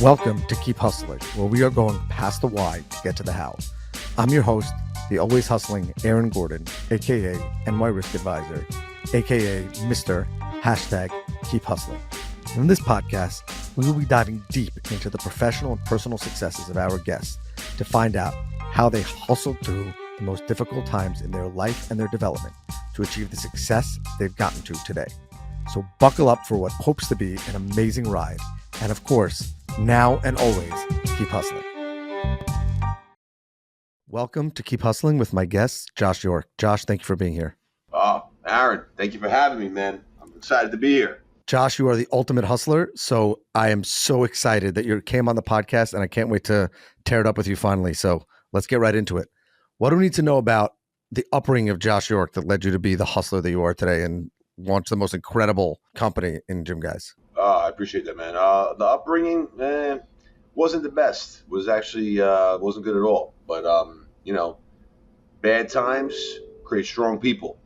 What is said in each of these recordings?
Welcome to Keep Hustling, where we are going past the why to get to the how. I'm your host, the always hustling Aaron Gordon, aka NY Risk Advisor, aka Mr. Keep Hustling. In this podcast, we will be diving deep into the professional and personal successes of our guests to find out how they hustled through the most difficult times in their life and their development to achieve the success they've gotten to today. So buckle up for what hopes to be an amazing ride. And of course, now and always, keep hustling. Welcome to Keep Hustling with my guest, Josh York. Josh, thank you for being here. Oh, Aaron, thank you for having me, man. I'm excited to be here. Josh, you are the ultimate hustler. So I am so excited that you came on the podcast, and I can't wait to tear it up with you finally. So let's get right into it. What do we need to know about the upbringing of Josh York that led you to be the hustler that you are today and launch the most incredible company in Gym Guys? I appreciate that, man. The upbringing, wasn't the best. Was actually wasn't good at all. But bad times create strong people.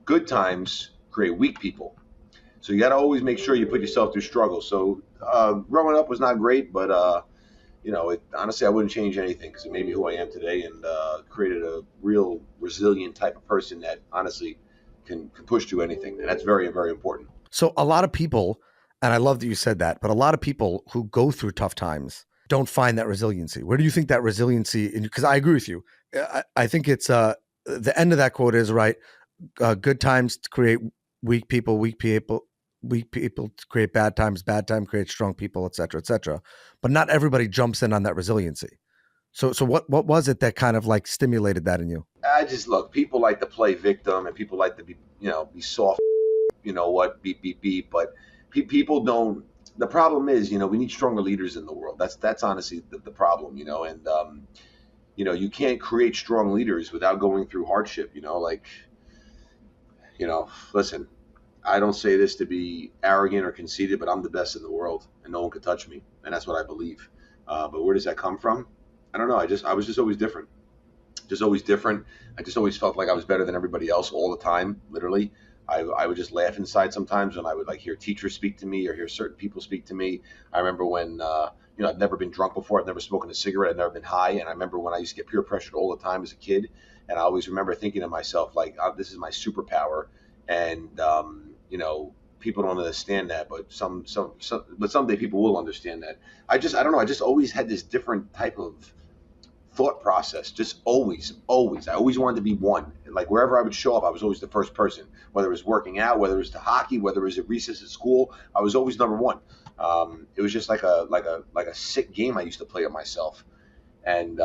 Good times create weak people. So you got to always make sure you put yourself through struggle. So growing up was not great, but honestly, I wouldn't change anything because it made me who I am today and created a real resilient type of person that honestly can push through anything. And that's very, very important. So a lot of people, and I love that you said that, but a lot of people who go through tough times don't find that resiliency. Where do you think that resiliency, because I agree with you. I think it's the end of that quote is right. Good times to create weak people to create bad times create strong people, et cetera, et cetera. But not everybody jumps in on that resiliency. So what was it that kind of like stimulated that in you? I just look, people like to play victim and people like to be soft, beep. But people don't. The problem is, we need stronger leaders in the world. That's honestly the problem, and you can't create strong leaders without going through hardship, listen, I don't say this to be arrogant or conceited, but I'm the best in the world and no one could touch me. And that's what I believe. But where does that come from? I don't know. I was just always different. I just always felt like I was better than everybody else all the time, literally. I would just laugh inside sometimes when I would hear teachers speak to me or hear certain people speak to me. I remember when, I'd never been drunk before. I'd never spoken a cigarette. I'd never been high. And I remember when I used to get peer pressured all the time as a kid. And I always remember thinking to myself, this is my superpower. And, people don't understand that, but but someday people will understand that. I don't know. I just always had this different type of thought process. Just always. I always wanted to be one. Like wherever I would show up, I was always the first person. Whether it was working out, whether it was to hockey, whether it was at recess at school, I was always number one. It was just like a sick game I used to play with myself. And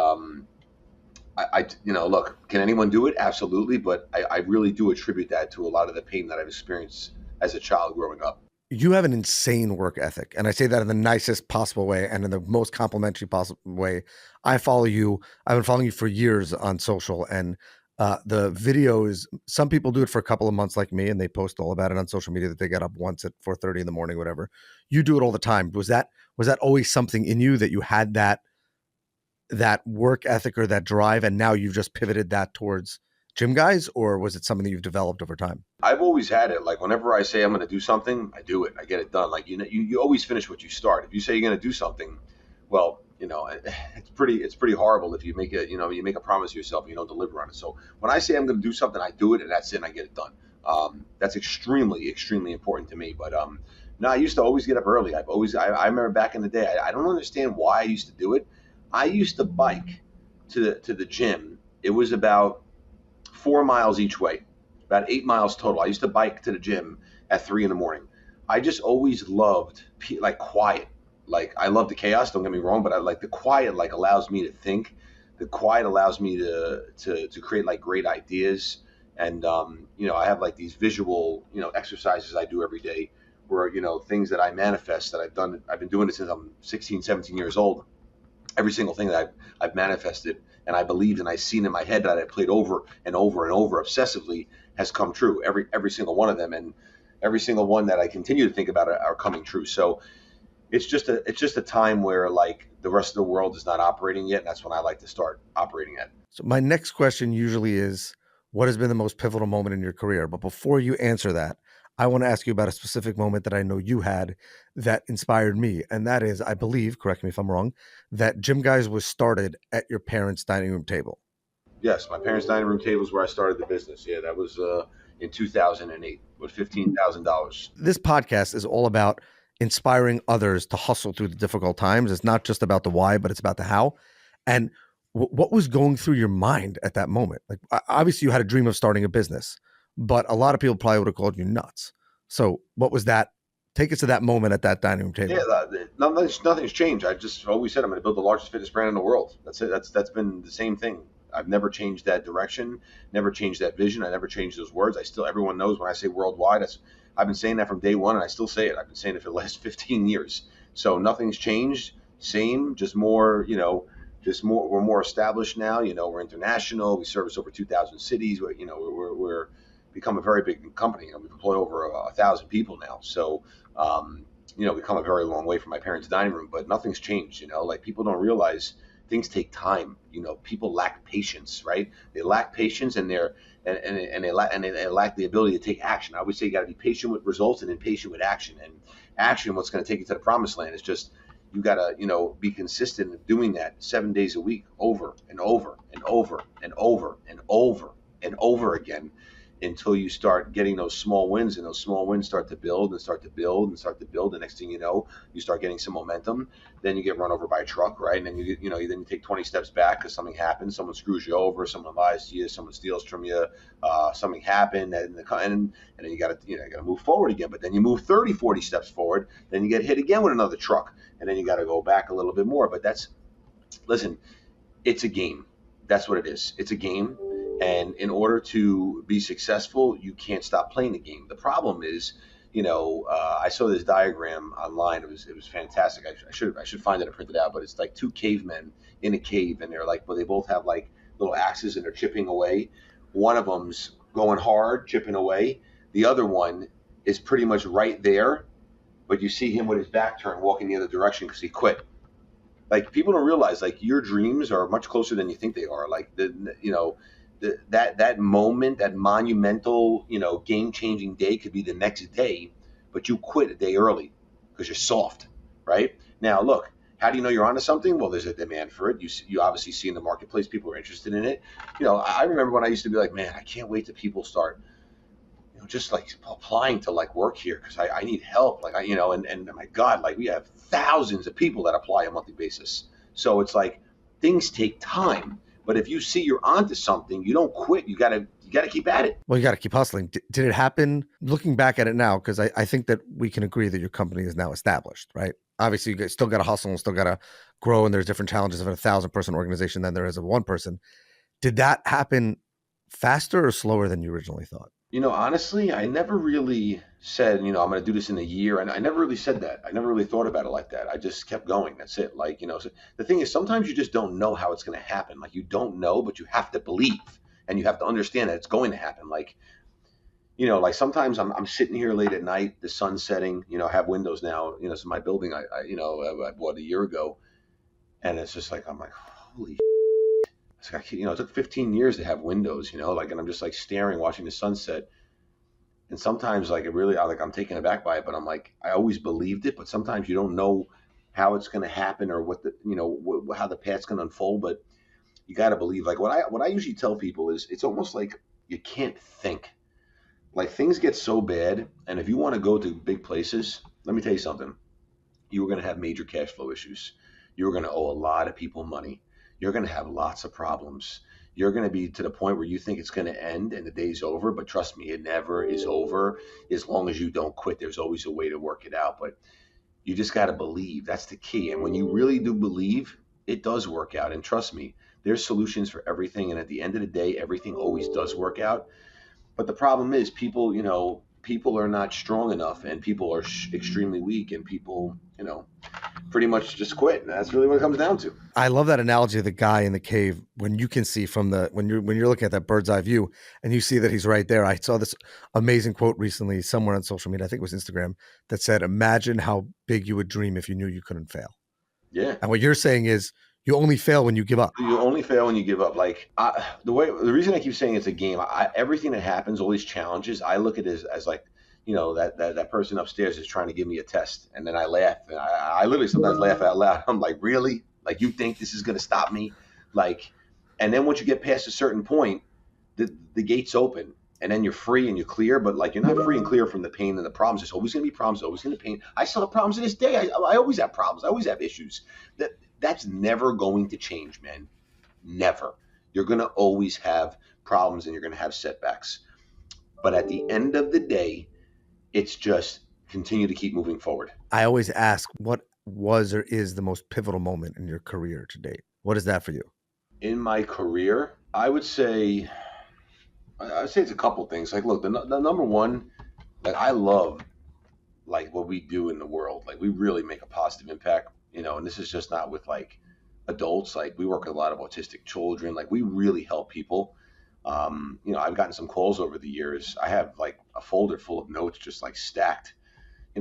look, can anyone do it? Absolutely. But I really do attribute that to a lot of the pain that I've experienced as a child growing up. You have an insane work ethic. And I say that in the nicest possible way and in the most complimentary possible way. I follow you. I've been following you for years on social, and the videos, some people do it for a couple of months like me, and they post all about it on social media that they get up once at 4:30 in the morning, whatever. You do it all the time. Was that always something in you that you had that work ethic or that drive, and now you've just pivoted that towards Gym Guys, or was it something that you've developed over time? I've always had it. Like whenever I say I'm going to do something, I do it. I get it done. Like you always finish what you start. If you say you're going to do something, well, it's pretty horrible if you make a promise to yourself and you don't deliver on it. So when I say I'm going to do something, I do it, and that's it. And I get it done. That's extremely, extremely important to me. But no, I used to always get up early. I remember back in the day. I don't understand why I used to do it. I used to bike to the gym. It was about 4 miles each way, about 8 miles total. I used to bike to the gym at 3 a.m. I just always loved quiet. Like I love the chaos, don't get me wrong, but I like the quiet. Like allows me to think. The quiet allows me to create great ideas. And I have these visual exercises I do every day, where things that I manifest that I've done. I've been doing it since I'm 16, 17 years old. Every single thing that I've manifested and I believed and I seen in my head that I played over and over and over obsessively has come true. Every single one of them, and every single one that I continue to think about are coming true. So it's just a time where the rest of the world is not operating yet, and that's when I like to start operating at. So my next question usually is, what has been the most pivotal moment in your career? But before you answer that, I want to ask you about a specific moment that I know you had that inspired me. And that is, I believe, correct me if I'm wrong, that Gym Guys was started at your parents' dining room table. Yes, my parents' dining room table is where I started the business. Yeah, that was in 2008 with $15,000. This podcast is all about inspiring others to hustle through the difficult times. It's not just about the why, but it's about the how. And what was going through your mind at that moment? Like, obviously, you had a dream of starting a business, but a lot of people probably would have called you nuts. So, what was that? Take us to that moment at that dining room Yeah, table. nothing's changed. I just always said I'm going to build the largest fitness brand in the world. That's it. That's been the same thing. I've never changed that direction, never changed that vision. I never changed those words. I still everyone knows when I say worldwide. I've been saying that from day one, and I still say it. I've been saying it for the last 15 years. So nothing's changed. Same, just more. Just more. We're more established now. We're international. We service over 2,000 cities. We're become a very big company. We employ over 1,000 people now. So. We come a very long way from my parents' dining room, but nothing's changed. Like people don't realize things take time. People lack patience, right? They lack patience, and they lack the ability to take action. I always say you got to be patient with results and impatient with action. And action, what's going to take you to the promised land, is just you got to be consistent in doing that 7 days a week, over and over and over and over and over and over again, until you start getting those small wins, and those small wins start to build and start to build and start to build. The next thing you know, you start getting some momentum. Then you get run over by a truck, right? And then then you take 20 steps back because something happens. Someone screws you over. Someone lies to you. Someone steals from you. Something happened, and then you got to move forward again. But then you move 30, 40 steps forward. Then you get hit again with another truck, and then you got to go back a little bit more. But listen, it's a game. That's what it is. It's a game. And in order to be successful, you can't stop playing the game. The problem is, I saw this diagram online. It was fantastic. I should find it and print it out. But it's like two cavemen in a cave, and they both have like little axes, and they're chipping away. One of them's going hard, chipping away. The other one is pretty much right there, but you see him with his back turned, walking the other direction because he quit. Like people don't realize, like your dreams are much closer than you think they are. Like that moment, that monumental, game-changing day could be the next day, but you quit a day early because you're soft, right? Now, look, how do you know you're onto something? Well, there's a demand for it. You obviously see in the marketplace people are interested in it. I remember when I used to be like, man, I can't wait till people start, just like applying to like work here because I need help. Like and my God, like we have thousands of people that apply on a monthly basis. So it's like things take time. But if you see you're onto something, you don't quit. You gotta keep at it. Well, you got to keep hustling. Did it happen? Looking back at it now, because I think that we can agree that your company is now established, right? Obviously, you still got to hustle and still got to grow, and there's different challenges of a 1,000-person organization than there is of one person. Did that happen faster or slower than you originally thought? Honestly, I never really said, I'm going to do this in a year. And I never really said that. I never really thought about it like that. I just kept going. That's it. Like, so the thing is, sometimes you just don't know how it's going to happen. Like, you don't know, but you have to believe and you have to understand that it's going to happen. Like, like sometimes I'm sitting here late at night, the sun's setting, I have windows now, so my building, I bought a year ago. And it's just like, I'm like, holy it's like, it took 15 years to have windows, and I'm just like staring, watching the sunset. And sometimes like I'm taken aback by it, but I'm like, I always believed it, but sometimes you don't know how it's going to happen or what how the path's going to unfold. But you got to believe. Like what I usually tell people is it's almost like you can't think. Like things get so bad. And if you want to go to big places, let me tell you something. You were going to have major cash flow issues. You're going to owe a lot of people money. You're going to have lots of problems. You're going to be to the point where you think it's going to end and the day's over. But trust me, it never is over as long as you don't quit. There's always a way to work it out. But you just got to believe. That's the key. And when you really do believe, it does work out. And trust me, there's solutions for everything. And at the end of the day, everything always does work out. But the problem is people are not strong enough, and people are extremely weak, and people, pretty much just quit. And that's really what it comes down to. I love that analogy of the guy in the cave when you can see from when you're looking at that bird's eye view and you see that he's right there. I saw this amazing quote recently somewhere on social media, I think it was Instagram, that said, imagine how big you would dream if you knew you couldn't fail. Yeah. And what you're saying is you only fail when you give up. You only fail when you give up. Like the reason I keep saying it's a game, everything that happens, all these challenges, I look at it as like, that person upstairs is trying to give me a test, and then I laugh. And I literally sometimes laugh out loud. I'm like, really? Like, you think this is going to stop me? Like, and then once you get past a certain point, the gates open, and then you're free and you're clear. But like, you're not free and clear from the pain and the problems. There's always going to be problems. Always going to be pain. I still have problems to this day. I always have problems. I always have issues. That's never going to change, man. Never. You're going to always have problems and you're going to have setbacks. But at the end of the day, it's just continue to keep moving forward. I always ask, what was or is the most pivotal moment in your career to date? What is that for you? In my career, I'd say it's a couple things. Like, look, the number one, like, I love like what we do in the world. Like, we really make a positive impact, and this is just not with like adults. Like, we work with a lot of autistic children. Like, we really help people. I've gotten some calls over the years. I have like a folder full of notes just like stacked.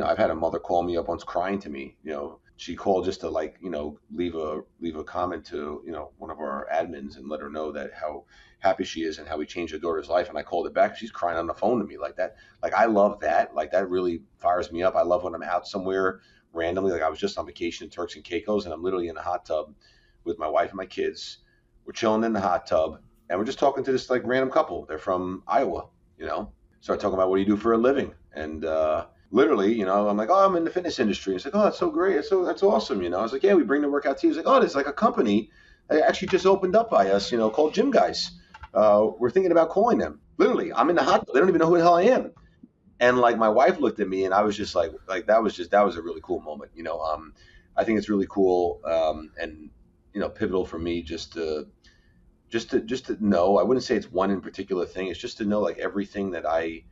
I've had a mother call me up once crying to me. She called just to like, leave a comment to, one of our admins and let her know that how happy she is and how we changed her daughter's life. And I called her back. She's crying on the phone to me like that. Like, I love that. Like, that really fires me up. I love when I'm out somewhere randomly. Like, I was just on vacation in Turks and Caicos, and I'm literally in the hot tub with my wife and my kids. We're chilling in the hot tub, and we're just talking to this like random couple. They're from Iowa, Start talking about, what do you do for a living? And literally, I'm like, oh, I'm in the fitness industry. It's like, oh, that's so great. That's awesome. I was like, yeah, we bring the workout to you. He's like, oh, there's like a company that actually just opened up by us, called Gym Guys. We're thinking about calling them. Literally, I'm in the hot tub. They don't even know who the hell I am. And like, my wife looked at me, and I was just like that was a really cool moment. I think it's really cool, and pivotal for me just to know. I wouldn't say it's one in particular thing. It's just to know, like, everything that I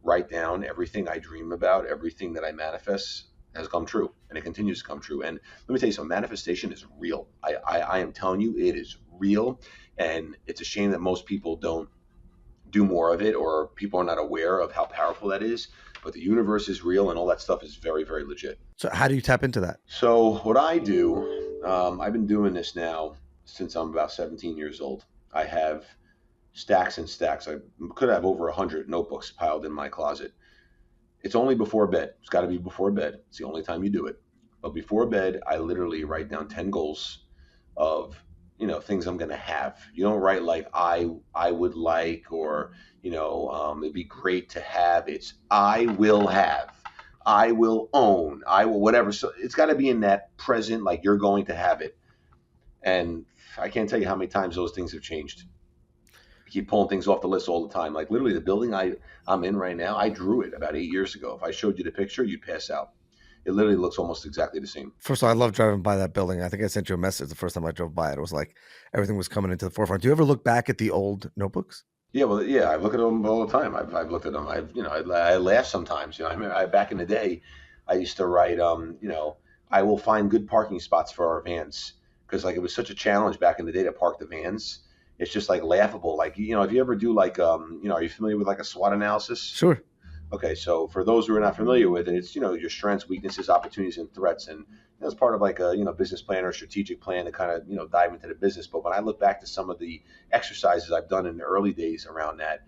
write down, everything I dream about, everything that I manifest has come true, and it continues to come true. And let me tell you something, manifestation is real. I am telling you, it is real. And it's a shame that most people don't do more of it, or people are not aware of how powerful that is. But the universe is real, and all that stuff is very, very legit. So how do you tap into that? So what I do, I've been doing this now since I'm about 17 years old. I have stacks and stacks. I could have over 100 notebooks piled in my closet. It's only before bed. It's got to be before bed. It's the only time you do it. But before bed, I literally write down 10 goals of, things I'm going to have. You don't write like I would like, or, it'd be great to have. It's I will have, I will own, I will whatever. So it's got to be in that present, like you're going to have it. And I can't tell you how many times those things have changed. I keep pulling things off the list all the time. Like, literally, the building I'm in right now, I drew it about 8 years ago. If I showed you the picture, you'd pass out. It literally looks almost exactly the same. First of all, I love driving by that building. I think I sent you a message the first time I drove by it. It was like everything was coming into the forefront. Do you ever look back at the old notebooks? Yeah, well, yeah, I look at them all the time. I've looked at them. I laugh sometimes. I remember back in the day, I used to write, I will find good parking spots for our vans, because like it was such a challenge back in the day to park the vans. It's just like laughable. Like, if you ever do like, are you familiar with like a SWOT analysis? Sure. Okay, so for those who are not familiar with it, it's, your strengths, weaknesses, opportunities, and threats. And it's part of like a, business plan or strategic plan to kind of, dive into the business. But when I look back to some of the exercises I've done in the early days around that,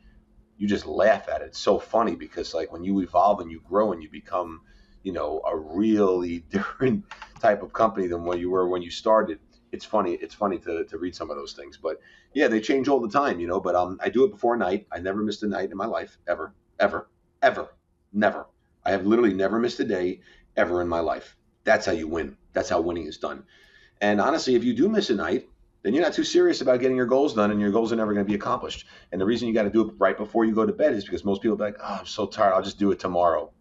you just laugh at it. It's so funny, because like when you evolve and you grow and you become, a really different type of company than what you were when you started, it's funny to read some of those things. But yeah, they change all the time, but I do it before night. I never missed a night in my life, ever, never. I have literally never missed a day ever in my life. That's how you win. That's how winning is done. And honestly, if you do miss a night, then you're not too serious about getting your goals done, and your goals are never going to be accomplished. And the reason you got to do it right before you go to bed is because most people are like, oh, I'm so tired, I'll just do it tomorrow.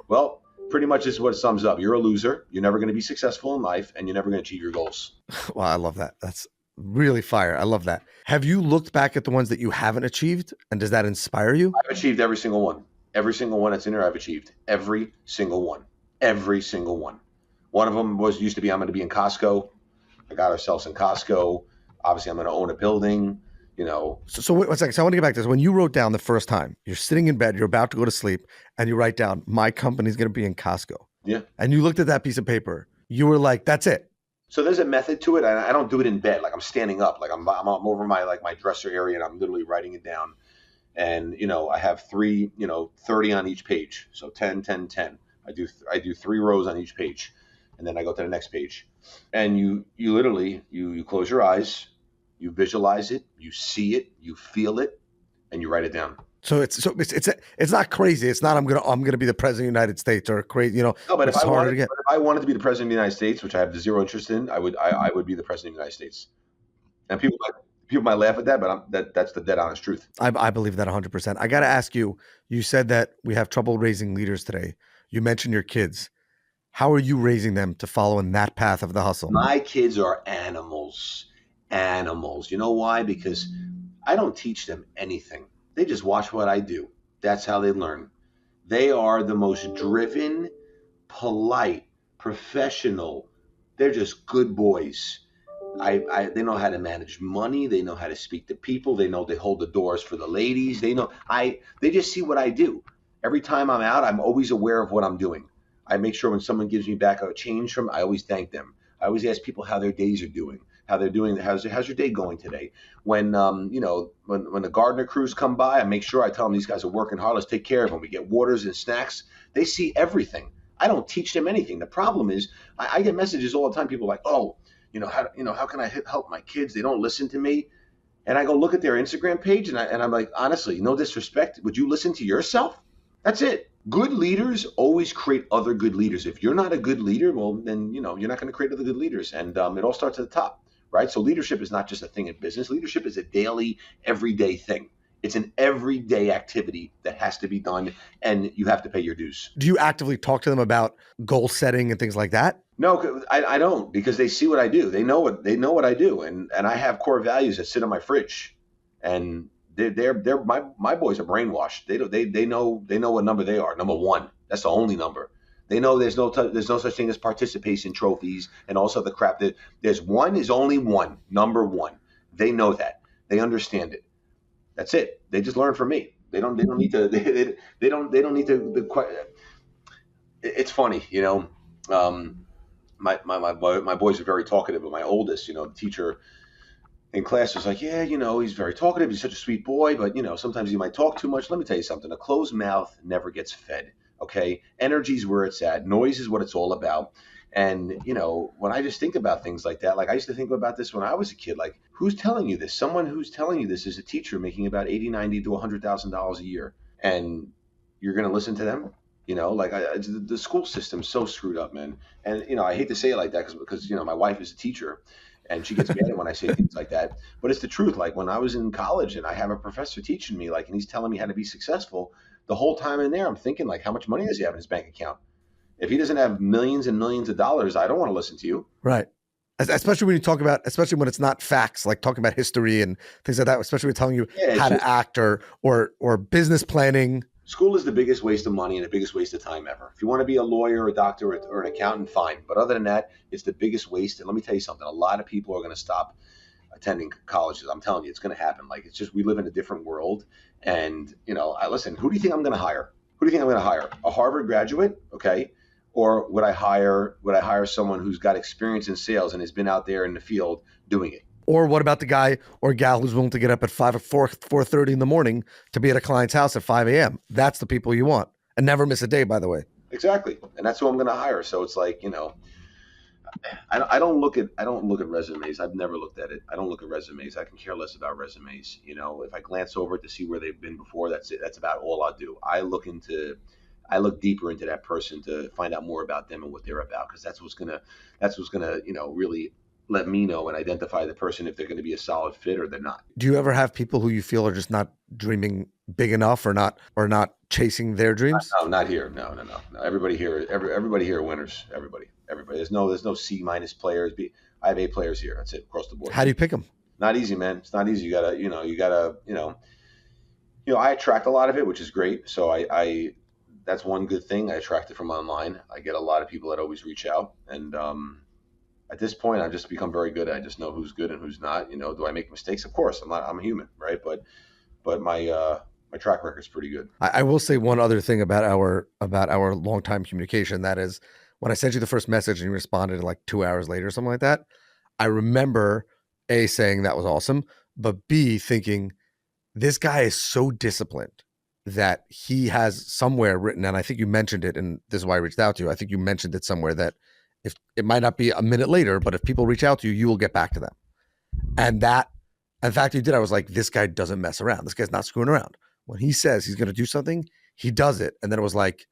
Well, pretty much this is what it sums up. You're a loser. You're never going to be successful in life, and you're never going to achieve your goals. Wow, I love that. That's really fire. I love that. Have you looked back at the ones that you haven't achieved, and does that inspire you? I've achieved every single one. Every single one that's in there, I've achieved. Every single one. Every single one. One of them used to be, I'm going to be in Costco. I got ourselves in Costco. Obviously, I'm going to own a building, So wait one second. So I want to get back to this. When you wrote down the first time, you're sitting in bed, you're about to go to sleep, and you write down, my company's going to be in Costco. Yeah. And you looked at that piece of paper. You were like, that's it. So there's a method to it. I don't do it in bed. Like, I'm standing up. Like I'm over my dresser area, and I'm literally writing it down. and I have three, 30 on each page, so 10, 10, 10. I do 3 rows on each page, and then I go to the next page, and you literally you close your eyes, you visualize it, you see it, you feel it, and you write it down. So it's not crazy. It's not I'm gonna be the president of the United States or crazy, No, but which is harder to get. if I wanted to be the president of the United States, which I have zero interest in, I would be the president of the United States. And people might laugh at that, but that's the dead honest truth. I believe that 100%. I got to ask you. You said that we have trouble raising leaders today. You mentioned your kids. How are you raising them to follow in that path of the hustle? My kids are animals. Animals. You know why? Because I don't teach them anything. They just watch what I do. That's how they learn. They are the most driven, polite, professional. They're just good boys. They know how to manage money. They know how to speak to people. They know they hold the doors for the ladies. They just see what I do. Every time I'm out, I'm always aware of what I'm doing. I make sure when someone gives me back a change from, I always thank them. I always ask people how their days are doing, how they're doing. How's your day going today? When when the gardener crews come by, I make sure I tell them these guys are working hard. Let's take care of them. We get waters and snacks. They see everything. I don't teach them anything. The problem is I get messages all the time. People are like, oh, how can I help my kids? They don't listen to me. And I go look at their Instagram page, and I'm like, honestly, no disrespect, would you listen to yourself? That's it. Good leaders always create other good leaders. If you're not a good leader, well, then you're not going to create other good leaders. And it all starts at the top, right? So leadership is not just a thing in business. Leadership is a daily, everyday thing. It's an everyday activity that has to be done, and you have to pay your dues. Do you actively talk to them about goal setting and things like that? No, I don't, because they see what I do. They know what I do, and I have core values that sit on my fridge, and they're my boys are brainwashed. They know what number they are. Number one. That's the only number. They know there's no such thing as participation trophies and also the crap that there's one is only one, number one. They know that. They understand it. That's it. They just learn from me. They don't need to. They don't need to. It's funny, My boys are very talkative, but my oldest, the teacher in class was like, yeah, he's very talkative. He's such a sweet boy, but sometimes he might talk too much. Let me tell you something. A closed mouth never gets fed. Okay, energy's where it's at. Noise is what it's all about. And when I just think about things like that, like I used to think about this when I was a kid. Like, who's telling you this? Someone who's telling you this is a teacher making about $80, $90 to $100,000 a year, and you're going to listen to them? The school system's so screwed up, man. And I hate to say it like that because my wife is a teacher, and she gets mad when I say things like that. But it's the truth. Like when I was in college and I have a professor teaching me, and he's telling me how to be successful, the whole time in there, I'm thinking, like, how much money does he have in his bank account? If he doesn't have millions and millions of dollars, I don't want to listen to you. Right. Especially when you talk about, especially when it's not facts, like talking about history and things like that, especially when telling you how to act or business planning. School is the biggest waste of money and the biggest waste of time ever. If you want to be a lawyer, a doctor, or an accountant, fine. But other than that, it's the biggest waste. And let me tell you something. A lot of people are going to stop attending colleges. I'm telling you, it's going to happen. Like, it's just, we live in a different world. And, listen, who do you think I'm going to hire? Who do you think I'm going to hire? A Harvard graduate? Okay. Or would I hire someone who's got experience in sales and has been out there in the field doing it? Or what about the guy or gal who's willing to get up at 4:30 in the morning to be at a client's house at 5 a.m.? That's the people you want, and never miss a day, by the way. Exactly, and that's who I'm going to hire. So it's like, I don't look at resumes. I've never looked at it. I don't look at resumes. I can care less about resumes. If I glance over it to see where they've been before, that's it. That's about all I'll do. I look deeper into that person to find out more about them and what they're about, because that's what's gonna really let me know and identify the person if they're going to be a solid fit or they're not. Do you ever have people who you feel are just not dreaming big enough or not chasing their dreams? No, not here. No. Everybody here are winners. Everybody. There's no C- players. I have A players here. That's it, across the board. How do you pick them? Not easy, man. It's not easy. You gotta, I attract a lot of it, which is great. So I that's one good thing. I attract it from online. I get a lot of people that always reach out, and at this point, I've just become very good. I just know who's good and who's not. Do I make mistakes? Of course, I'm a human, right? But my track record is pretty good. I will say one other thing about our long-time communication. That is, when I sent you the first message and you responded like 2 hours later or something like that, I remember A, saying that was awesome, but B, thinking This guy is so disciplined that he has somewhere written, and I think you mentioned it, and this is why I reached out to you. I think you mentioned it somewhere that if it might not be a minute later, but if people reach out to you, you will get back to them. And that, in fact, you did. I was like, this guy doesn't mess around. This guy's not screwing around. When he says he's going to do something, he does it. And then it was like,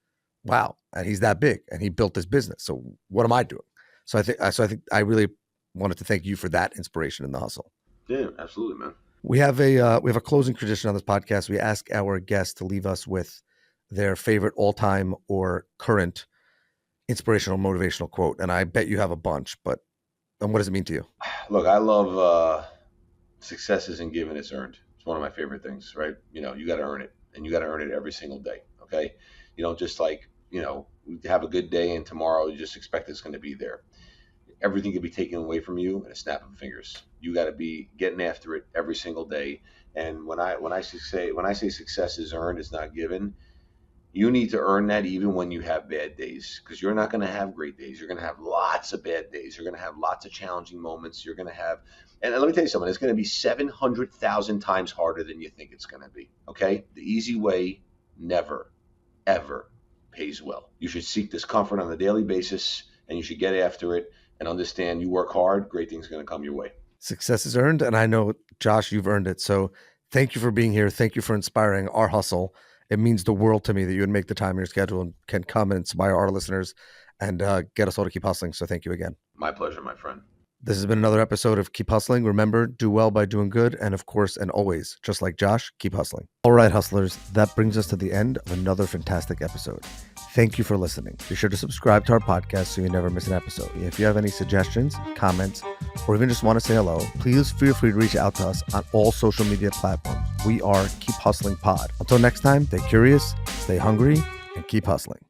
wow, and he's that big, and he built this business. So what am I doing? So I think I really wanted to thank you for that inspiration in the hustle. Yeah, absolutely, man. We have a closing tradition on this podcast. We ask our guests to leave us with their favorite all-time or current inspirational, motivational quote. And I bet you have a bunch, but what does it mean to you? Look, I love success isn't given, it's earned. It's one of my favorite things, right? You got to earn it, and you got to earn it every single day. Okay. You don't just have a good day and tomorrow you just expect it's going to be there. Everything can be taken away from you in a snap of fingers. You got to be getting after it every single day. And when I say success is earned, it's not given, you need to earn that even when you have bad days, because you're not going to have great days. You're going to have lots of bad days. You're going to have lots of challenging moments. You're going to have, and let me tell you something, it's going to be 700,000 times harder than you think it's going to be. Okay. The easy way never, ever pays well. You should seek discomfort on a daily basis, and you should get after it and understand you work hard, great things are going to come your way. Success is earned. And I know, Josh, you've earned it. So thank you for being here. Thank you for inspiring our hustle. It means the world to me that you would make the time in your schedule and can come and inspire our listeners and get us all to keep hustling. So thank you again. My pleasure, my friend. This has been another episode of Keep Hustling. Remember, do well by doing good. And of course, and always, just like Josh, keep hustling. All right, hustlers, that brings us to the end of another fantastic episode. Thank you for listening. Be sure to subscribe to our podcast so you never miss an episode. If you have any suggestions, comments, or even just want to say hello, please feel free to reach out to us on all social media platforms. We are Keep Hustling Pod. Until next time, stay curious, stay hungry, and keep hustling.